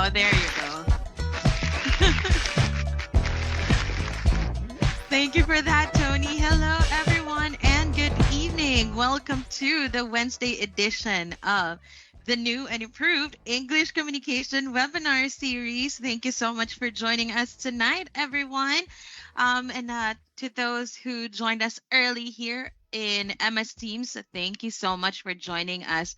Oh, there you go. Thank you for that, Tony. Hello, everyone, and good evening. Welcome to the Wednesday edition of the new and improved English communication webinar series. Thank you so much for joining us tonight, everyone. And to those who joined us early here in MS Teams, thank you so much for joining us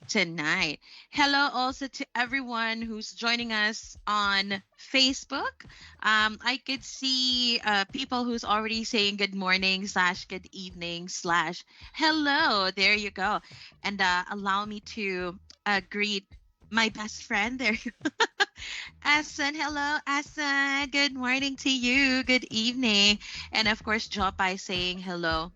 tonight. Hello also to everyone who's joining us on Facebook. I could see people who's already saying good morning slash good evening slash hello. There you go. And allow me to greet my best friend there. Asan, hello, Asan. Good morning to you. Good evening. And of course, drop by saying hello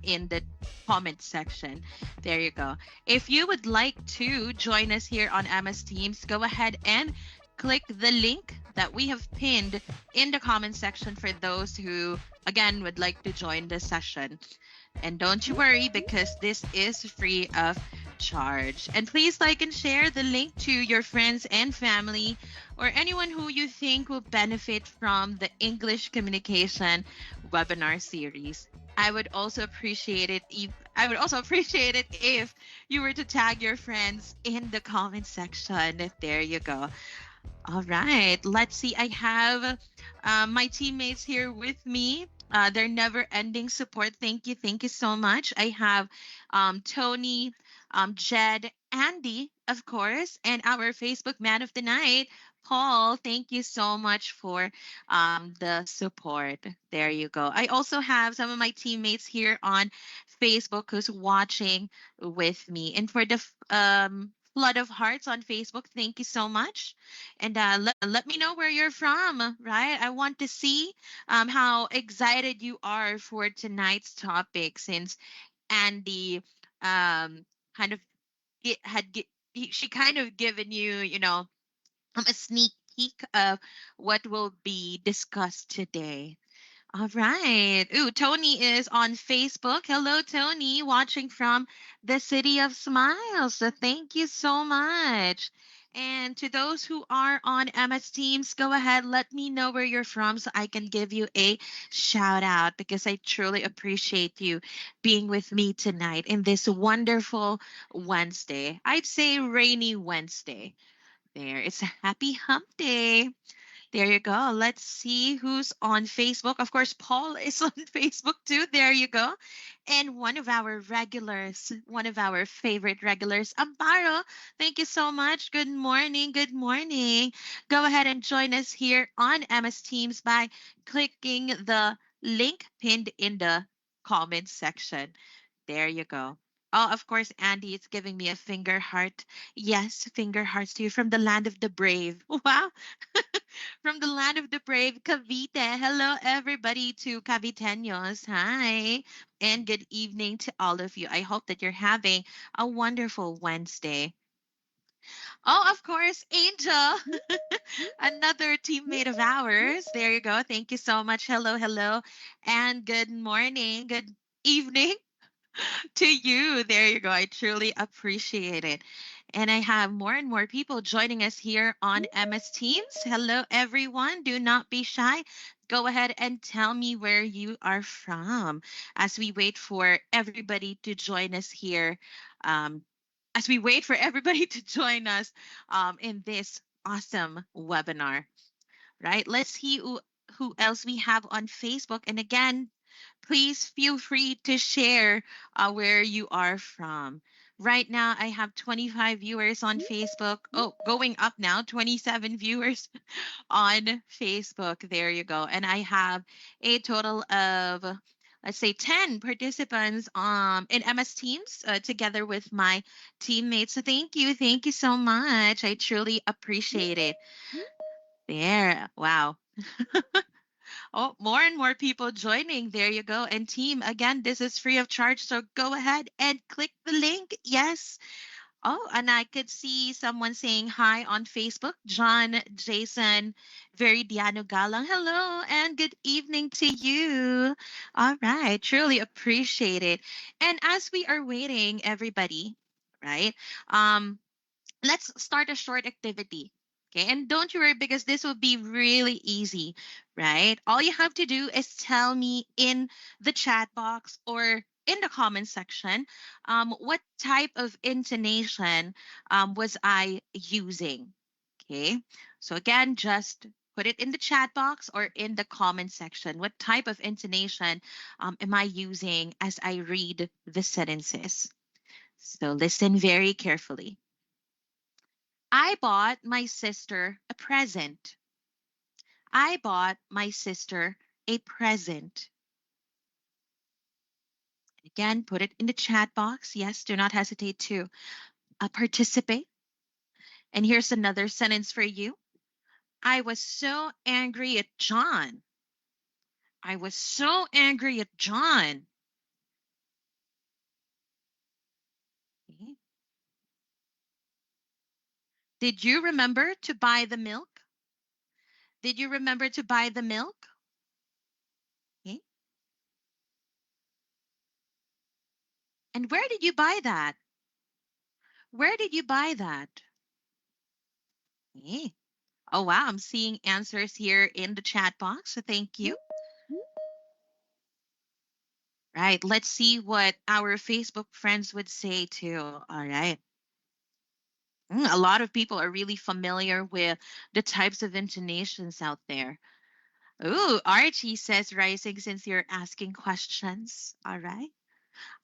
in the comment section. There you go. If you would like to join us here on MS Teams, go ahead and click the link that we have pinned in the comment section for those who, again, would like to join the session. And don't you worry because this is free of charge. And please like and share the link to your friends and family or anyone who you think will benefit from the English communication webinar series. I would also appreciate it if you were to tag your friends in the comment section. There you go. All right, let's see. I have my teammates here with me. Their never ending support. Thank you so much. I have Tony, Jed, Andy, of course, and our Facebook man of the night, Paul. Thank you so much for the support. There you go. I also have some of my teammates here on Facebook who's watching with me. And for the flood of hearts on Facebook, thank you so much. And let me know where you're from, right? I want to see how excited you are for tonight's topic since Andy kind of get, had get, she kind of given you, a sneak peek of what will be discussed today. All right. Ooh, Tony is on Facebook. Hello, Tony, watching from the City of Smiles. So thank you so much. And to those who are on MS Teams, go ahead, let me know where you're from so I can give you a shout out because I truly appreciate you being with me tonight in this wonderful Wednesday. I'd say rainy Wednesday. There, it's a happy hump day. There you go. Let's see who's on Facebook. Of course, Paul is on Facebook too. There you go. And one of our regulars, one of our favorite regulars, Amparo. Thank you so much. Good morning. Good morning. Go ahead and join us here on MS Teams by clicking the link pinned in the comments section. There you go. Oh, of course, Andy is giving me a finger heart. Yes, finger hearts to you from the land of the brave. Wow. From the land of the brave, Cavite. Hello, everybody, to Caviteños. Hi, and good evening to all of you. I hope that you're having a wonderful Wednesday. Oh, of course, Angel, another teammate of ours. There you go. Thank you so much. Hello, hello, and good morning, good evening to you. There you go. I truly appreciate it. And I have more and more people joining us here on MS Teams. Hello, everyone. Do not be shy. Go ahead and tell me where you are from as we wait for everybody to join us here. Um, as we wait for everybody to join us in this awesome webinar, right? Let's see who else we have on Facebook. And again, please feel free to share where you are from. Right now, I have 25 viewers on Facebook. Oh, going up now, 27 viewers on Facebook. There you go. And I have a total of, let's say, 10 participants in MS Teams together with my teammates. So thank you. Thank you so much. I truly appreciate it. There. Wow. Oh, more and more people joining. There you go. And team, again, this is free of charge. So go ahead and click the link. Yes. Oh, and I could see someone saying hi on Facebook. John, Jason, Veridiano Galang. Hello and good evening to you. All right. Truly appreciate it. And as we are waiting, everybody, right? Let's start a short activity. Okay, and don't you worry because this will be really easy, right? All you have to do is tell me in the chat box or in the comment section what type of intonation was I using. Okay, so again, just put it in the chat box or in the comment section. What type of intonation am I using as I read the sentences? So listen very carefully. I bought my sister a present. I bought my sister a present. Again, put it in the chat box. Yes, do not hesitate to participate. And here's another sentence for you. I was so angry at John. I was so angry at John. Okay. Did you remember to buy the milk? Did you remember to buy the milk? Okay. And where did you buy that? Where did you buy that? Okay. Oh, wow. I'm seeing answers here in the chat box. So thank you. Right. Let's see what our Facebook friends would say too. All right. A lot of people are really familiar with the types of intonations out there. Ooh, Archie says rising since you're asking questions. All right.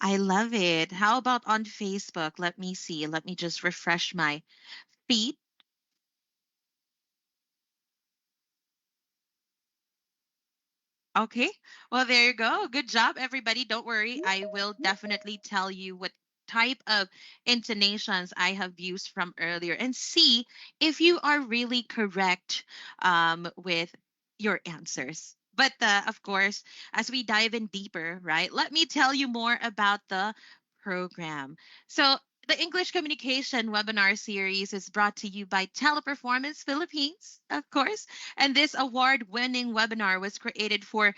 I love it. How about on Facebook? Let me see. Let me just refresh my feed. Okay. Well, there you go. Good job, everybody. Don't worry. I will definitely tell you what type of intonations I have used from earlier and see if you are really correct with your answers. But of course, as we dive in deeper, right, let me tell you more about the program. So, the English Communication webinar series is brought to you by Teleperformance Philippines, of course. And this award winning webinar was created for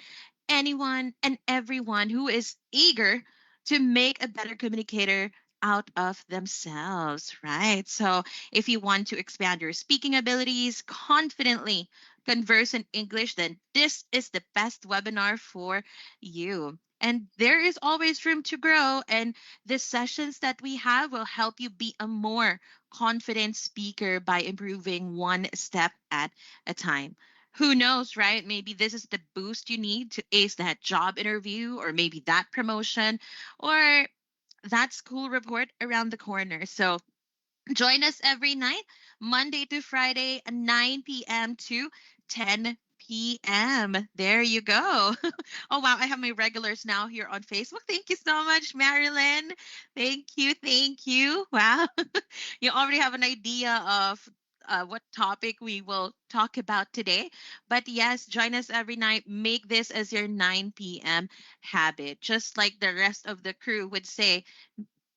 anyone and everyone who is eager to make a better communicator out of themselves, right? So, if you want to expand your speaking abilities, confidently converse in English, then this is the best webinar for you. And there is always room to grow. And the sessions that we have will help you be a more confident speaker by improving one step at a time. Who knows, right? Maybe this is the boost you need to ace that job interview, or maybe that promotion, or that school report around the corner. So join us every night, Monday to Friday, 9 p.m. to 10 p.m. There you go. Oh, wow. I have my regulars now here on Facebook. Thank you so much, Marilyn. Thank you. Thank you. Wow. You already have an idea of what topic we will talk about today. But yes, join us every night. Make this as your 9 p.m. habit. Just like the rest of the crew would say,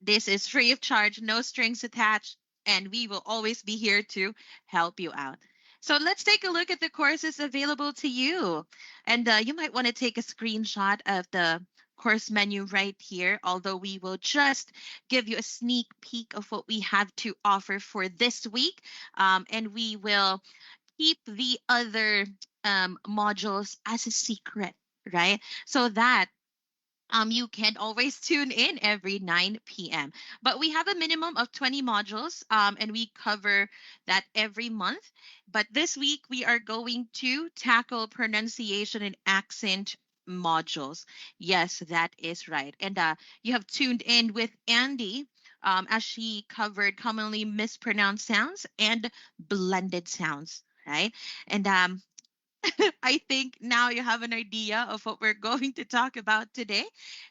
this is free of charge, no strings attached, and we will always be here to help you out. So let's take a look at the courses available to you. And you might want to take a screenshot of the course menu right here, although we will just give you a sneak peek of what we have to offer for this week. And we will keep the other modules as a secret, right? So that you can always tune in every 9 p.m. But we have a minimum of 20 modules, and we cover that every month. But this week, we are going to tackle pronunciation and accent modules. Yes, that is right. And you have tuned in with Andy. As she covered commonly mispronounced sounds and blended sounds, right? And I think now you have an idea of what we're going to talk about today.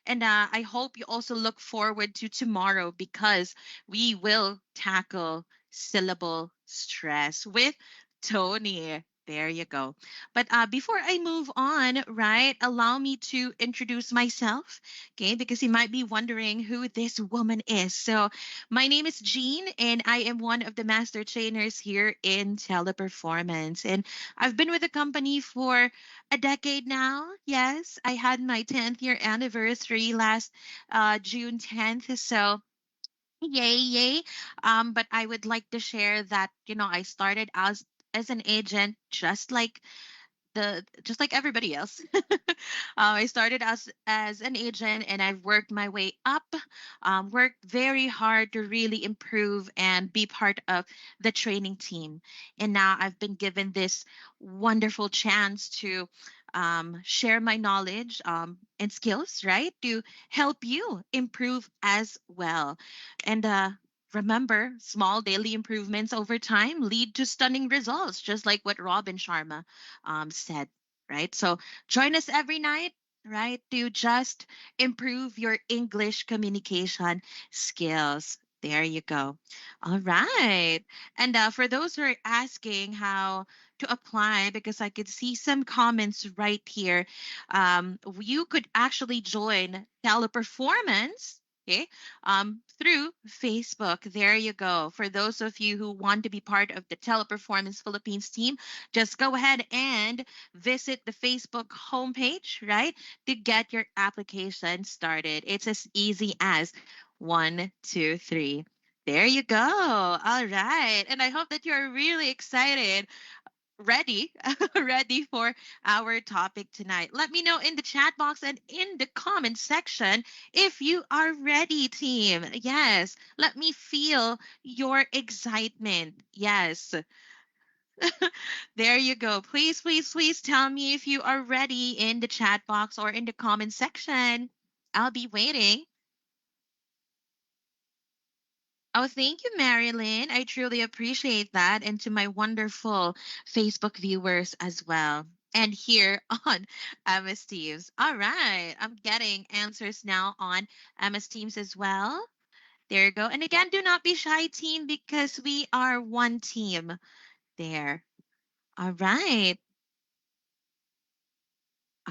And I hope you also look forward to tomorrow because we will tackle syllable stress with Tony. There you go. But before I move on, right, allow me to introduce myself, okay, because you might be wondering who this woman is. So, my name is Jean, and I am one of the master trainers here in Teleperformance. And I've been with the company for a decade now. Yes, I had my 10th year anniversary last June 10th. So, yay, yay. But I would like to share that, I started as an agent, just like everybody else. I started as an agent, and I've worked my way up, worked very hard to really improve and be part of the training team. And now I've been given this wonderful chance to share my knowledge and skills, right? To help you improve as well. And remember, small daily improvements over time lead to stunning results, just like what Robin Sharma said, right? So join us every night, right, to just improve your English communication skills. There you go. All right. And for those who are asking how to apply, because I could see some comments right here, you could actually join Teleperformance. Okay, through Facebook. There you go. For those of you who want to be part of the Teleperformance Philippines team, just go ahead and visit the Facebook homepage, right, to get your application started. It's as easy as one, two, three. There you go. All right. And I hope that you're really excited, ready, ready for our topic tonight. Let me know in the chat box and in the comment section if you are ready, team. Yes. Let me feel your excitement. Yes. There you go. Please, please, please tell me if you are ready in the chat box or in the comment section. I'll be waiting. Oh, thank you, Marilyn. I truly appreciate that. And to my wonderful Facebook viewers as well. And here on MS Teams. All right. I'm getting answers now on MS Teams as well. There you go. And again, do not be shy, team, because we are one team there. All right.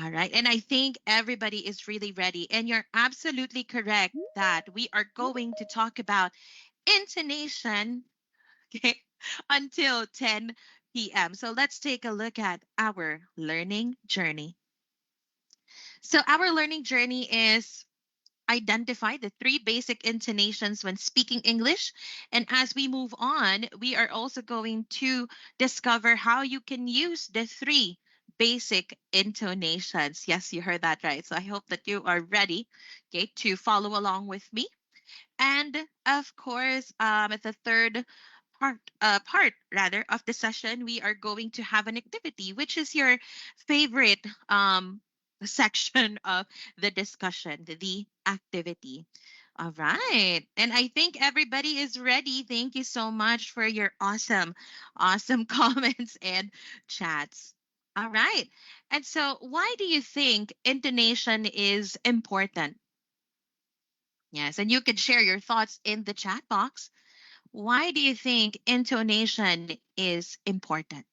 All right. And I think everybody is really ready. And you're absolutely correct that we are going to talk about intonation, okay, until 10 p.m. So let's take a look at our learning journey. So, our learning journey is identify the three basic intonations when speaking English. And as we move on, we are also going to discover how you can use the three basic intonations. Yes, you heard that right. So I hope that you are ready, okay, to follow along with me. And of course, at the third part rather of the session, we are going to have an activity, which is your favorite section of the discussion, the activity. All right. And I think everybody is ready. Thank you so much for your awesome, awesome comments and chats. All right. And so, why do you think intonation is important? Yes, and you can share your thoughts in the chat box. Why do you think intonation is important?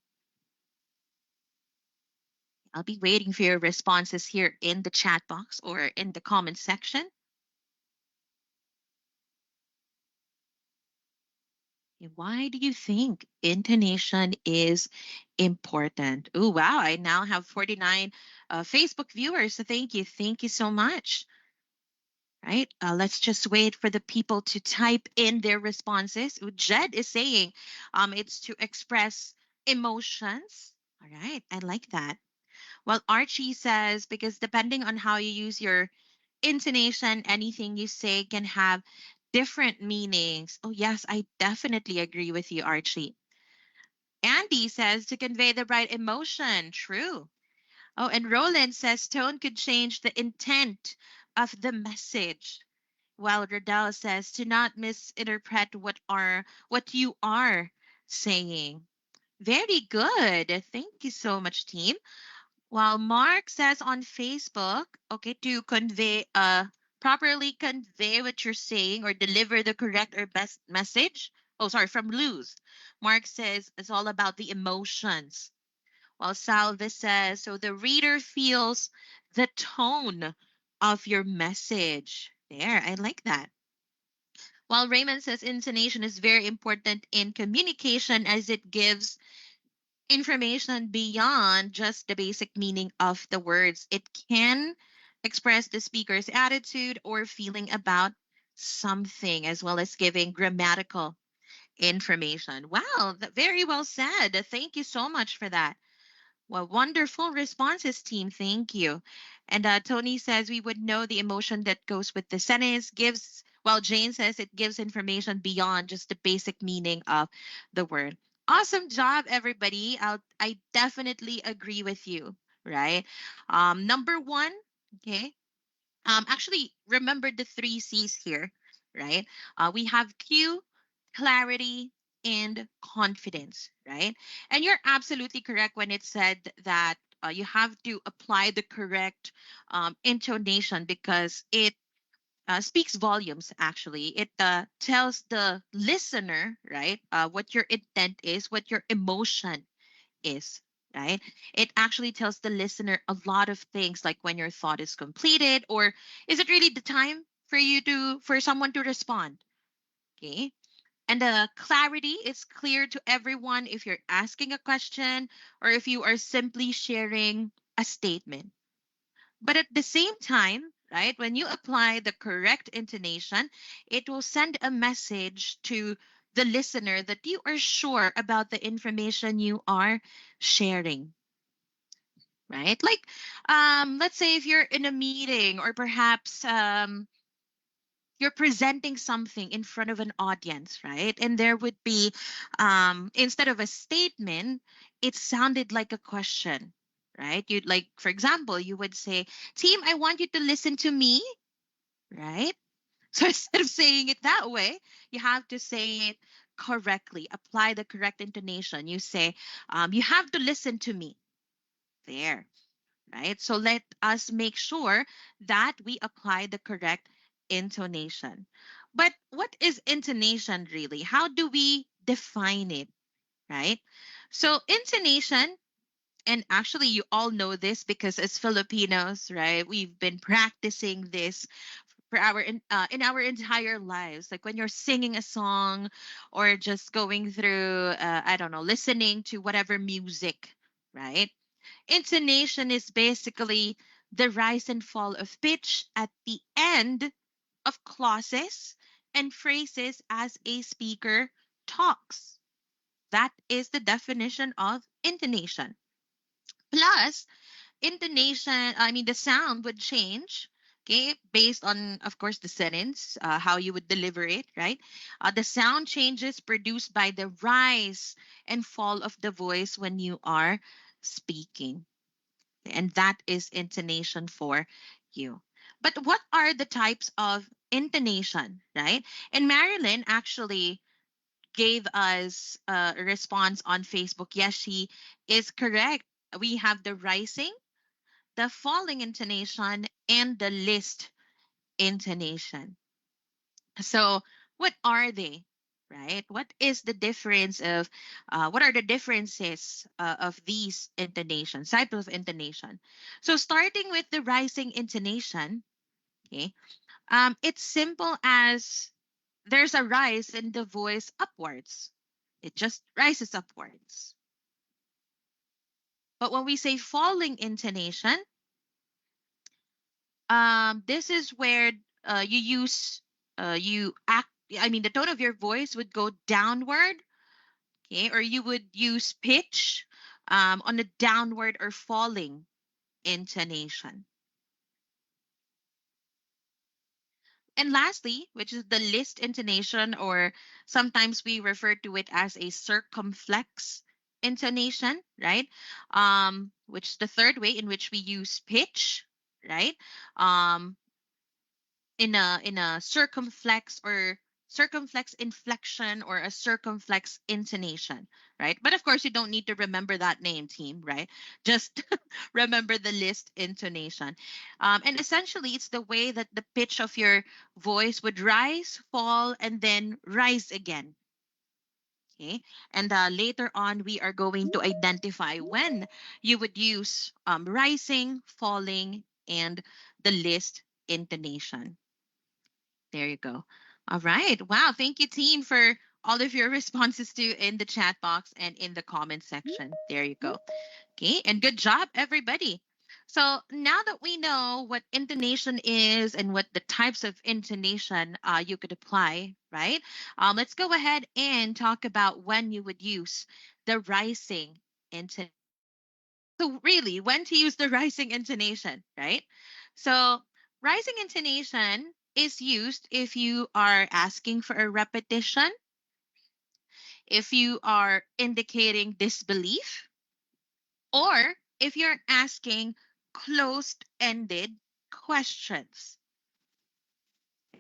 I'll be waiting for your responses here in the chat box or in the comment section. Why do you think intonation is important? Oh, wow. I now have 49 Facebook viewers. So thank you. Thank you so much. Right. Let's just wait for the people to type in their responses. Jed is saying it's to express emotions. All right. I like that. Well, Archie says, because depending on how you use your intonation, anything you say can have different meanings. Oh, yes, I definitely agree with you, Archie. Andy says to convey the right emotion. True. Oh, and Roland says tone could change the intent of the message. While Rodell says to not misinterpret what you are saying. Very good. Thank you so much, team. While Mark says on Facebook, okay, to properly convey what you're saying or deliver the correct or best message. Oh, sorry, from Luz. Mark says it's all about the emotions. While Salve says, so the reader feels the tone of your message. There, I like that. While Raymond says intonation is very important in communication as it gives information beyond just the basic meaning of the words. It can express the speaker's attitude or feeling about something, as well as giving grammatical information. Wow, very well said. Thank you so much for that. Well, wonderful responses, team. Thank you. And Tony says we would know the emotion that goes with the sentence gives, while Jane says it gives information beyond just the basic meaning of the word. Awesome job, everybody. I definitely agree with you, right? Number one, okay. Actually, remember the three C's here, right? We have Q, clarity, and confidence, right? And you're absolutely correct when it said that you have to apply the correct intonation because it speaks volumes, actually. It tells the listener, right, what your intent is, what your emotion is, right? It actually tells the listener a lot of things like when your thought is completed or is it really the time for you to for someone to respond, okay? And the clarity is clear to everyone if you're asking a question or if you are simply sharing a statement. But at the same time, right, when you apply the correct intonation, it will send a message to the listener that you are sure about the information you are sharing, right? Like, let's say if you're in a meeting or perhaps you're presenting something in front of an audience, right? And there would be, instead of a statement, it sounded like a question, right? You'd like, for example, you would say, "Team, I want you to listen to me," right? So instead of saying it that way, you have to say it correctly, apply the correct intonation. You say, "You have to listen to me." There, right? So let us make sure that we apply the correct intonation. But what is intonation really? How do we define it, right? So intonation, and actually you all know this because as Filipinos, right, we've been practicing this for our in our entire lives. Like when you're singing a song or just going through I don't know, listening to whatever music, right? Intonation is basically the rise and fall of pitch at the end of clauses and phrases as a speaker talks. That is the definition of intonation. Plus, intonation, I mean, the sound would change, okay, based on, of course, the sentence, how you would deliver it, right? The sound changes produced by the rise and fall of the voice when you are speaking, and that is intonation for you. But what are the types of intonation, right? And Marilyn actually gave us a response on Facebook. Yes, she is correct. We have the rising, the falling intonation, and the list intonation. So, what are they? Right? What is the difference of what are the differences of these intonations, type of intonation? So, starting with the rising intonation, okay, it's simple as there's a rise in the voice upwards. It just rises upwards. But when we say falling intonation, this is where you use you act. I mean, the tone of your voice would go downward, okay, or you would use pitch on a downward or falling intonation. And lastly, which is the list intonation, or sometimes we refer to it as a circumflex intonation, right? Which is the third way in which we use pitch, right? Um, in a circumflex inflection or a circumflex intonation, right? But of course you don't need to remember that name, team, right? Just remember the list intonation. And essentially it's the way that the pitch of your voice would rise, fall, and then rise again. Okay, and later on we are going to identify when you would use rising, falling, and the list intonation. There you go. All right. Wow. Thank you, team, for all of your responses to in the chat box and in the comment section. There you go. Okay. And good job, everybody. So now that we know what intonation is and what the types of intonation you could apply, right? Let's go ahead and talk about when you would use the rising intonation. So really, when to use the rising intonation, right? So rising intonation is used if you are asking for a repetition, if you are indicating disbelief, or if you're asking closed-ended questions.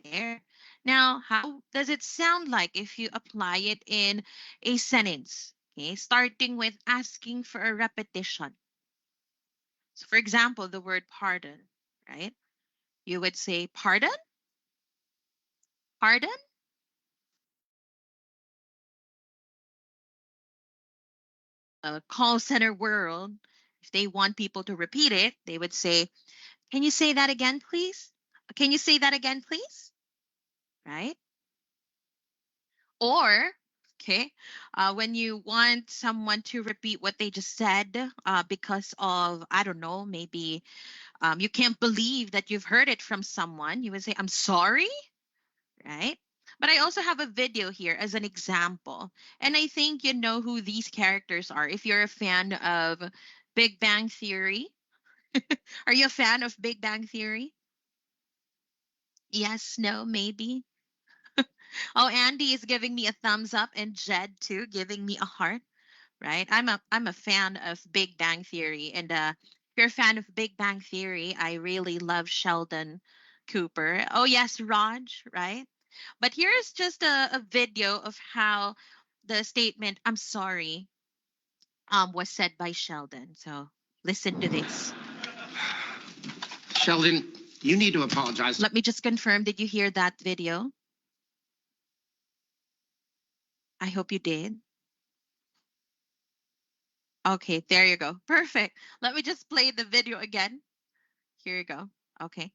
There. Now, how does it sound like if you apply it in a sentence? Okay, starting with asking for a repetition. So, for example, the word pardon, right? You would say, pardon, pardon. Call center world, if they want people to repeat it, they would say, can you say that again, please? Can you say that again, please? Right? Or, okay, when you want someone to repeat what they just said because of, I don't know, maybe you can't believe that you've heard it from someone, you would say, I'm sorry, right? But I also have a video here as an example. And I think you know who these characters are. If you're a fan of Big Bang Theory, are you a fan of Big Bang Theory? Yes, no, maybe. Oh, Andy is giving me a thumbs up and Jed too giving me a heart. Right? I'm a fan of Big Bang Theory, and if you're a fan of Big Bang Theory, I really love Sheldon Cooper. Oh yes, Raj, right? But here's just a video of how the statement "I'm sorry" was said by Sheldon. So listen to this. Sheldon, you need to apologize. Let me just confirm. Did you hear that video? I hope you did. Okay, there you go. Perfect. Let me just play the video again. Here you go. Okay.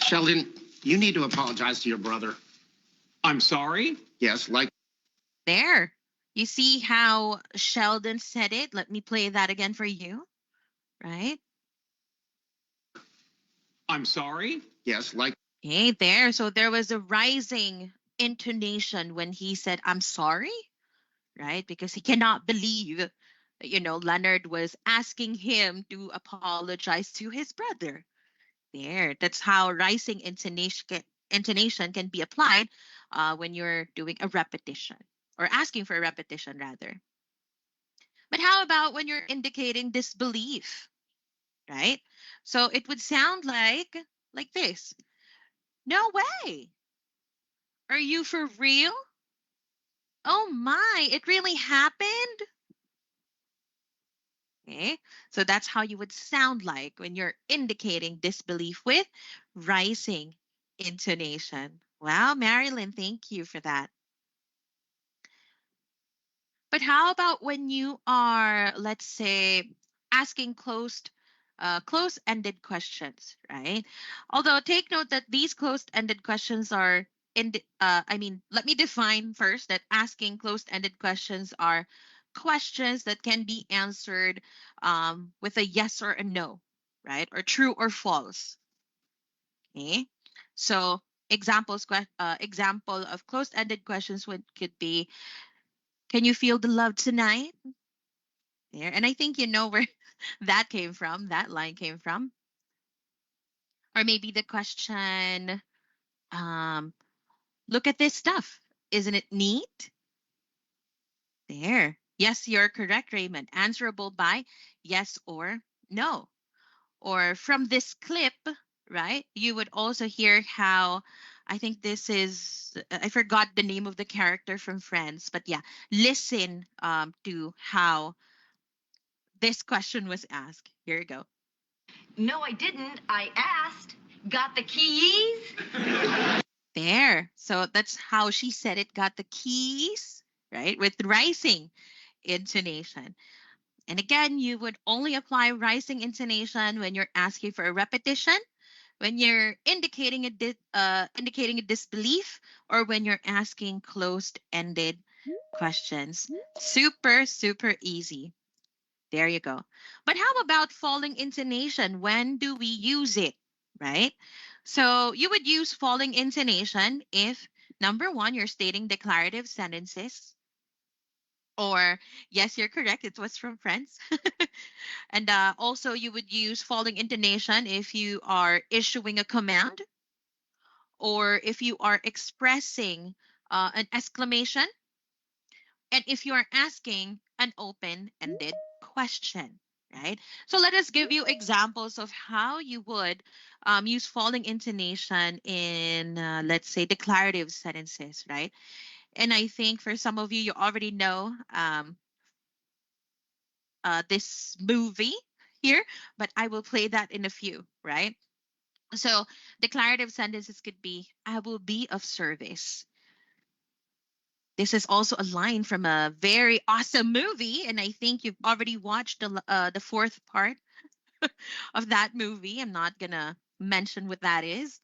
Sheldon, you need to apologize to your brother. I'm sorry? Yes, like. There. You see how Sheldon said it? Let me play that again for you. Right? I'm sorry? Yes, like. Hey, there. So there was a rising intonation when he said, I'm sorry, right? Because he cannot believe that, Leonard was asking him to apologize to his brother. There, that's how rising intonation can be applied when you're doing a repetition or asking for a repetition, rather. But how about when you're indicating disbelief, right? So it would sound like this. No way. Are you for real? Oh my, it really happened? Okay, so that's how you would sound like when you're indicating disbelief with rising intonation. Wow, Marilyn, thank you for that. But how about when you are, let's say, asking closed-ended questions, right? Although take note that these closed-ended questions are let me define first that asking closed-ended questions are questions that can be answered with a yes or a no, right? Or true or false. Okay. So example of closed-ended questions could be, can you feel the love tonight? There. And I think you know where that line came from. Or maybe the question, um, look at this stuff. Isn't it neat? There. Yes, you're correct, Raymond. Answerable by yes or no. Or from this clip, right? You would also hear how I think this is I forgot the name of the character from Friends, but yeah, listen to how this question was asked. Here you go. No, I didn't. I asked. Got the keys? There. So that's how she said it. Got the keys, right? With rising intonation. And again, you would only apply rising intonation when you're asking for a repetition, when you're indicating a disbelief, or when you're asking closed-ended questions. Super, super easy. There you go. But how about falling intonation? When do we use it? Right? So you would use falling intonation if number one, you're stating declarative sentences, or yes, you're correct, it was from Friends. And also, you would use falling intonation if you are issuing a command, or if you are expressing an exclamation, and if you are asking an open ended question, right? So let us give you examples of how you would use falling intonation in, let's say, declarative sentences, right? And I think for some of you, you already know this movie here, but I will play that in a few, right? So declarative sentences could be, I will be of service. This is also a line from a very awesome movie, and I think you've already watched the fourth part of that movie. I'm not gonna mention what that is.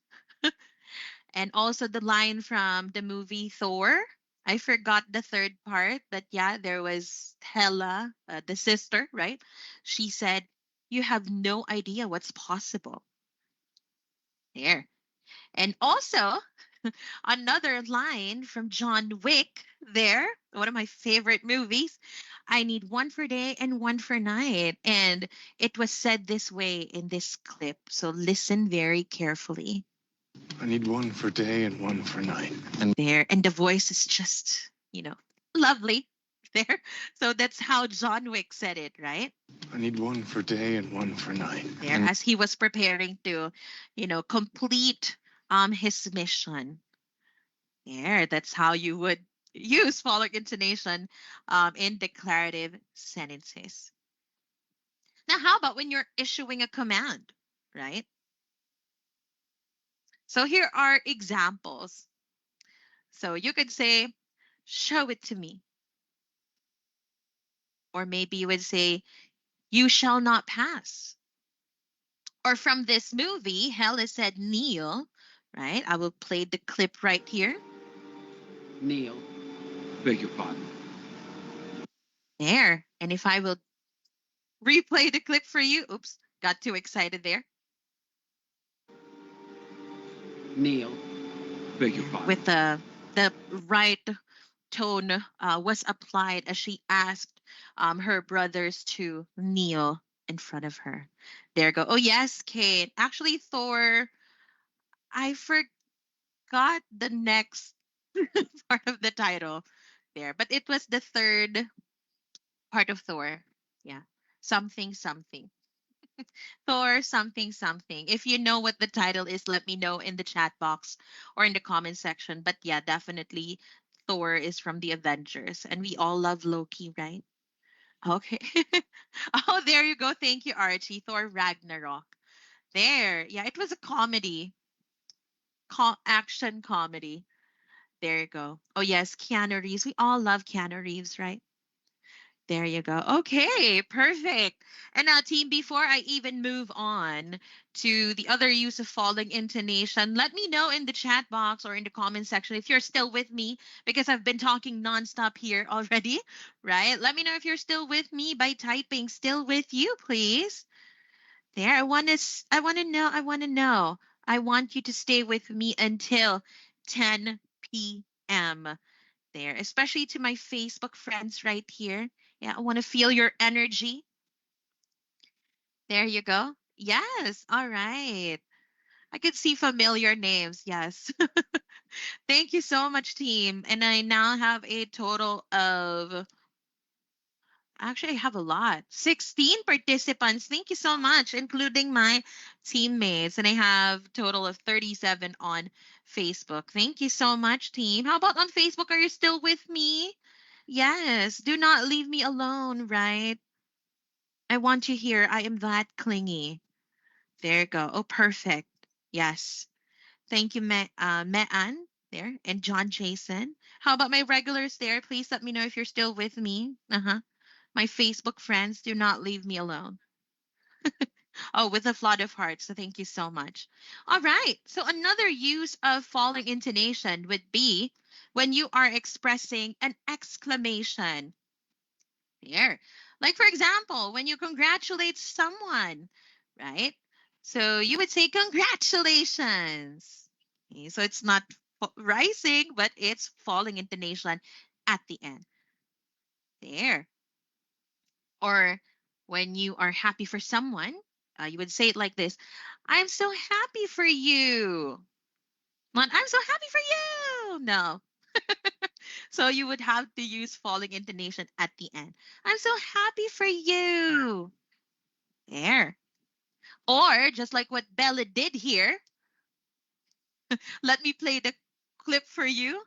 And also the line from the movie Thor. I forgot the third part, but yeah, there was Hela, the sister, right? She said, "You have no idea what's possible." There. And also, another line from John Wick there, one of my favorite movies. I need one for day and one for night. And it was said this way in this clip. So listen very carefully. I need one for day and one for night. And there, and the voice is just, lovely there. So that's how John Wick said it, right? I need one for day and one for night. There, and as he was preparing to, complete his mission. There, that's how you would use falling intonation in declarative sentences. Now, how about when you're issuing a command, right? So here are examples. So you could say, show it to me. Or maybe you would say, you shall not pass. Or from this movie, Hella said, kneel, right? I will play the clip right here. Kneel. Beg your pardon. There. And if I will replay the clip for you, oops, got too excited there. Kneel. Beg your pardon. With the right tone was applied as she asked her brothers to kneel in front of her. There you go. Oh yes, Kate. Actually, Thor. I forgot the next part of the title there, but it was the third part of Thor. Yeah, something something. Thor something something. If you know what the title is, let me know in the chat box or in the comment section. But yeah, definitely Thor is from the Avengers, and we all love Loki, right? Okay. Oh, there you go. Thank you, Archie. Thor Ragnarok. There. Yeah, it was a comedy, action comedy. There you go. Oh yes, Keanu Reeves. We all love Keanu Reeves, right? There you go. Okay, perfect. And now, team, before I even move on to the other use of falling intonation, let me know in the chat box or in the comment section if you're still with me, because I've been talking nonstop here already, right? Let me know if you're still with me by typing "still with you," please. There, I want to know. I want to know. I want you to stay with me until 10 p.m. There, especially to my Facebook friends right here. Yeah, I want to feel your energy. There you go. Yes. All right. I could see familiar names. Yes. Thank you so much, team. And I now have a total of, actually, I have a lot, 16 participants. Thank you so much, including my teammates. And I have total of 37 on Facebook. Thank you so much, team. How about on Facebook? Are you still with me? Yes. Do not leave me alone, right? I want you here. I am that clingy. There you go. Oh, perfect. Yes. Thank you, Mean there, and John Jason. How about my regulars there? Please let me know if you're still with me. Uh-huh. My Facebook friends, do not leave me alone. Oh, with a flood of hearts. So thank you so much. All right. So another use of falling intonation would be when you are expressing an exclamation. There. Like, for example, when you congratulate someone, right? So you would say, congratulations. Okay, so it's not rising, but it's falling intonation at the end. There. Or when you are happy for someone, you would say it like this: I'm so happy for you. Not, I'm so happy for you. No. So you would have to use falling intonation at the end. I'm so happy for you. There. Or just like what Bella did here, let me play the clip for you.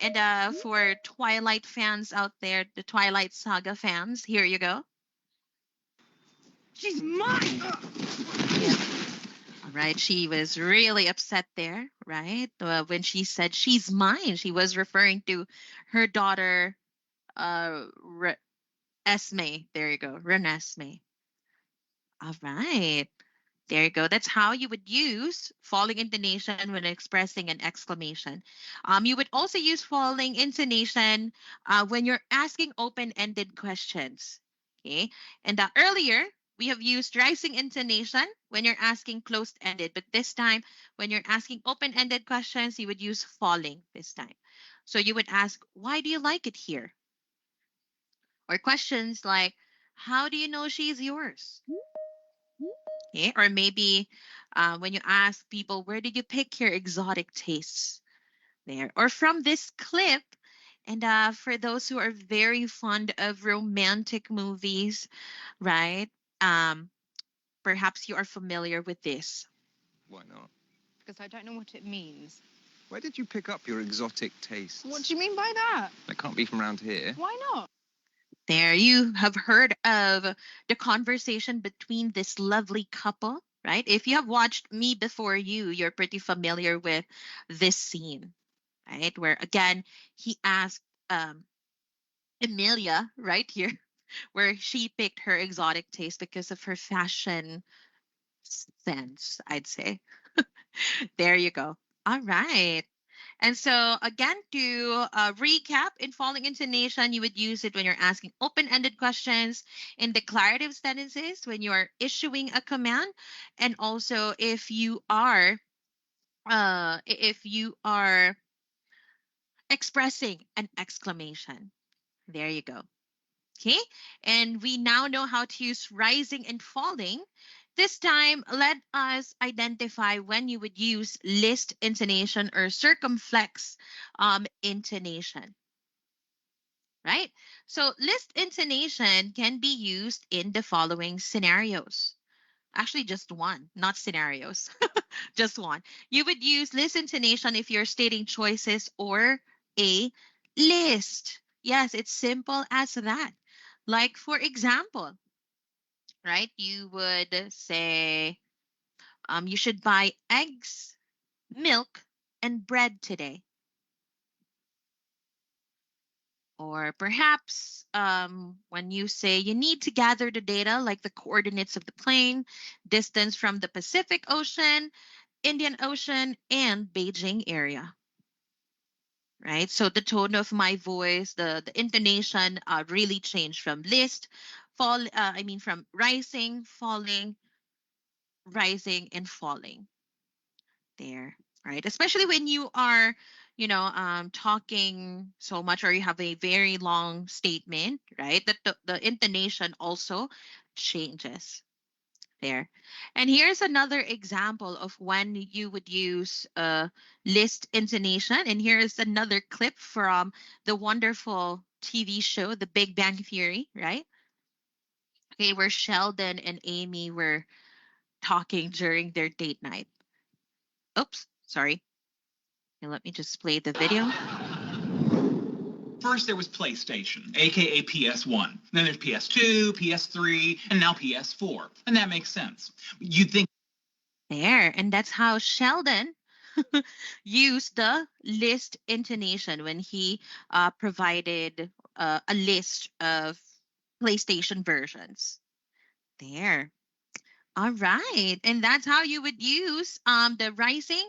And for Twilight fans out there, the Twilight Saga fans, here you go. She's mine! Yep. All right. She was really upset there, right? When she said she's mine, she was referring to her daughter, Esme. There you go, Renesmee. All right. There you go. That's how you would use falling intonation when expressing an exclamation. You would also use falling intonation when you're asking open-ended questions. Okay. And earlier, we have used rising intonation when you're asking closed-ended, but this time, when you're asking open-ended questions, you would use falling this time. So you would ask, why do you like it here? Or questions like, how do you know she's yours? Okay? Or maybe when you ask people, where did you pick your exotic tastes? There. Or from this clip, and for those who are very fond of romantic movies, right? Um, Perhaps you are familiar with this. Why not? Because I don't know what it means. Where did you pick up your exotic tastes? What do you mean by that? They can't be from around here. Why not? There, you have heard of the conversation between this lovely couple, right? If you have watched Me Before You, you're pretty familiar with this scene, right? Where again, he asked Emilia right here, where she picked her exotic taste because of her fashion sense, I'd say. There you go. All right. And so, again, to recap, in falling intonation, you would use it when you're asking open ended questions, in declarative sentences, when you are issuing a command, and also if you are expressing an exclamation. There you go. Okay. And we now know how to use rising and falling. This time, let us identify when you would use list intonation or circumflex intonation, right? So, list intonation can be used in the following scenarios. Actually, just one, not scenarios, just one. You would use list intonation if you're stating choices or a list. Yes, it's simple as that. Like, for example, right, you would say, you should buy eggs, milk, and bread today. Or perhaps when you say you need to gather the data, like the coordinates of the plane, distance from the Pacific Ocean, Indian Ocean, and Beijing area. Right? So the tone of my voice, the intonation really changed from list, from rising, falling, rising, and falling. There, right? Especially when you are, talking so much or you have a very long statement, right? That the intonation also changes there. And here's another example of when you would use list intonation. And here's another clip from the wonderful TV show, The Big Bang Theory, right? Okay, where Sheldon and Amy were talking during their date night. Oops, sorry. Okay, let me just play the video. First, there was PlayStation, aka PS1. Then there's PS2, PS3, and now PS4. And that makes sense. You'd think There, and that's how Sheldon used the list intonation when he provided a list of PlayStation versions. There. All right. And that's how you would use the rising,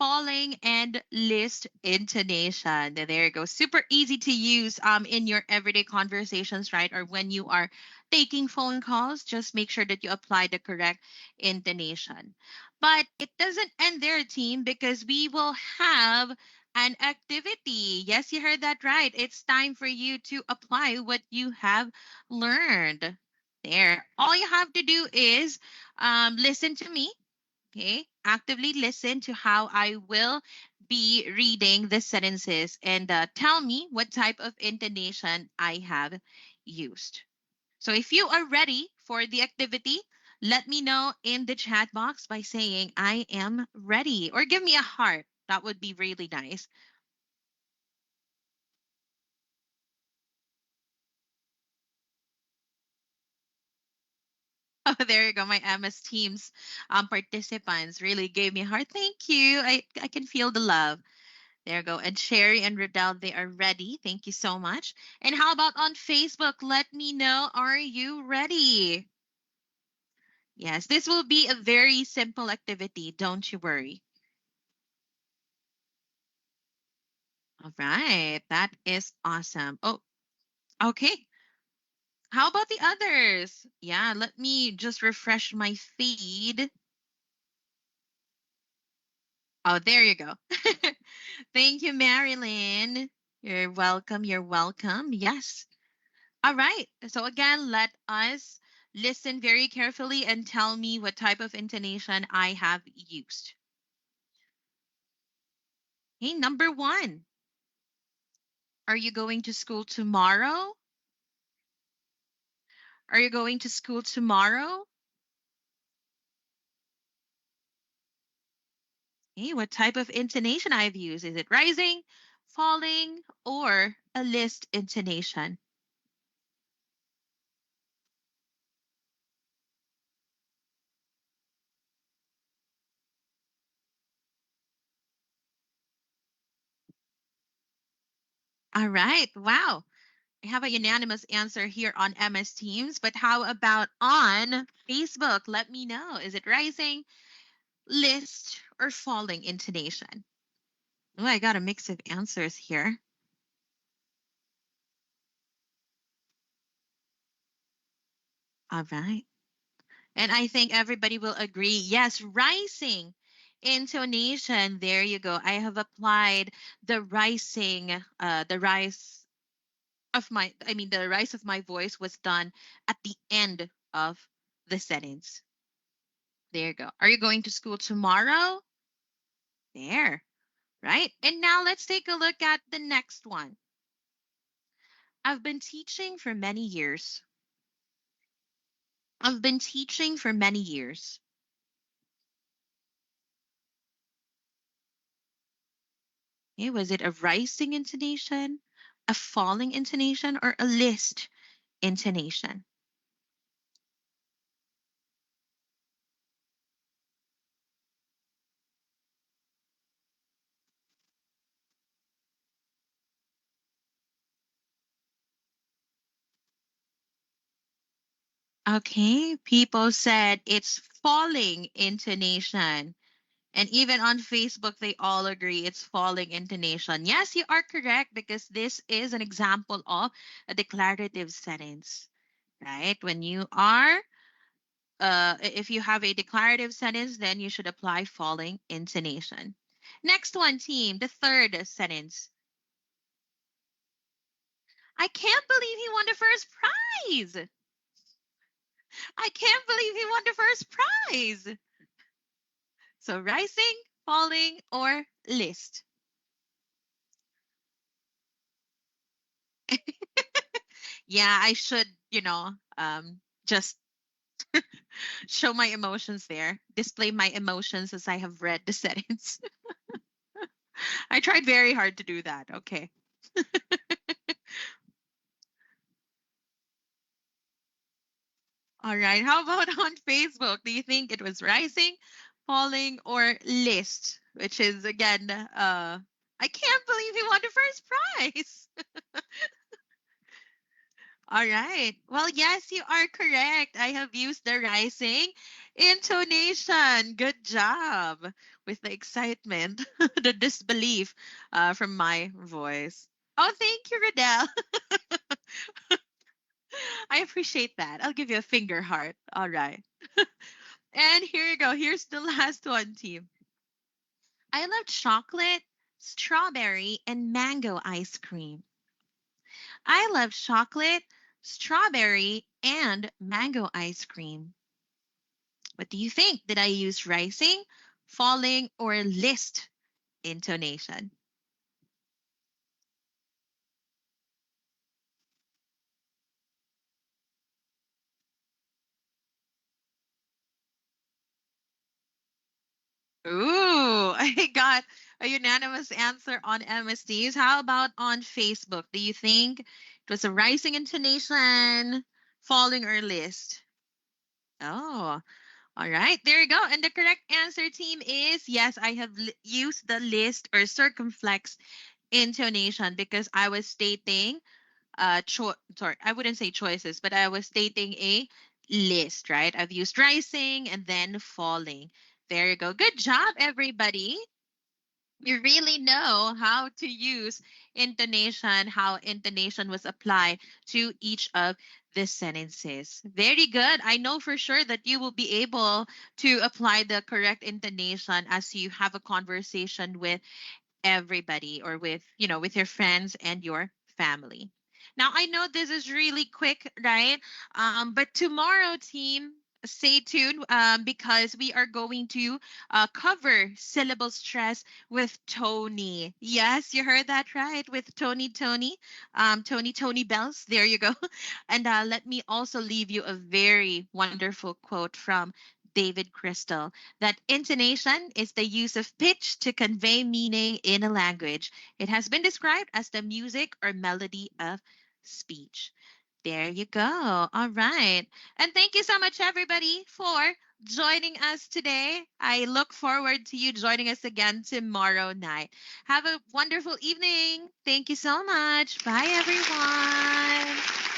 falling, and list intonation. There you go. Super easy to use in your everyday conversations, right? Or when you are taking phone calls, just make sure that you apply the correct intonation. But it doesn't end there, team, because we will have an activity. Yes, you heard that right. It's time for you to apply what you have learned. There. All you have to do is listen to me. Okay. Actively listen to how I will be reading the sentences and tell me what type of intonation I have used. So if you are ready for the activity, let me know in the chat box by saying I am ready or give me a heart. That would be really nice. Oh, there you go. My MS Teams participants really gave me a heart. Thank you. I can feel the love. There you go. And Sherry and Riddell, they are ready. Thank you so much. And how about on Facebook? Let me know. Are you ready? Yes, this will be a very simple activity. Don't you worry. All right. That is awesome. Oh, okay. How about the others? Yeah, let me just refresh my feed. Oh, there you go. Thank you, Marilyn. You're welcome. You're welcome. Yes. All right. So again, let us listen very carefully and tell me what type of intonation I have used. Okay, number one. Are you going to school tomorrow? Are you going to school tomorrow? Okay, what type of intonation I've used? Is it rising, falling, or a list intonation? All right. Wow. I have a unanimous answer here on MS Teams, but how about on Facebook? Let me know. Is it rising, list, or falling intonation? Oh, I got a mix of answers here. All right. And I think everybody will agree. Yes, rising intonation. There you go. I have applied the rise the rise of my voice was done at the end of the sentence. There you go. Are you going to school tomorrow? There, right? And now let's take a look at the next one. I've been teaching for many years. I've been teaching for many years. Okay, was it a rising intonation, a falling intonation, or a list intonation? Okay, people said it's falling intonation. And even on Facebook, they all agree it's falling intonation. Yes, you are correct because this is an example of a declarative sentence, right? When you are, if you have a declarative sentence, then you should apply falling intonation. Next one, team, the third sentence. I can't believe he won the first prize. I can't believe he won the first prize. So rising, falling, or list. Yeah, I should, just show my emotions there, display my emotions as I have read the settings. I tried very hard to do that. Okay. All right. How about on Facebook? Do you think it was rising, falling, or list? Which is again, I can't believe he won the first prize. All right. Well, yes, you are correct. I have used the rising. Intonation. Good job with the excitement, the disbelief from my voice. Oh, thank you, Riddell. I appreciate that. I'll give you a finger heart. All right. And here you go. Here's the last one, team. I love chocolate, strawberry, and mango ice cream. I love chocolate, strawberry, and mango ice cream. What do you think? Did I use rising, falling, or list intonation? Ooh, I got a unanimous answer on MSDs. How about on Facebook? Do you think it was a rising intonation, falling, or list? Oh, all right. There you go. And the correct answer, team, is yes, I have used the list or circumflex intonation because I was stating sorry, I wouldn't say choices, but I was stating a list, right? I've used rising and then falling. There you go. Good job, everybody. You really know how to use intonation, how intonation was applied to each of the sentences. Very good. I know for sure that you will be able to apply the correct intonation as you have a conversation with everybody or with with your friends and your family. Now I know this is really quick, right? But tomorrow, team, stay tuned because we are going to cover syllable stress with Tony. Yes, you heard that right, with Tony Bells. There you go. And let me also leave you a very wonderful quote from David Crystal, that intonation is the use of pitch to convey meaning in a language. It has been described as the music or melody of speech. There you go. All right. And thank you so much, everybody, for joining us today. I look forward to you joining us again tomorrow night. Have a wonderful evening. Thank you so much. Bye, everyone.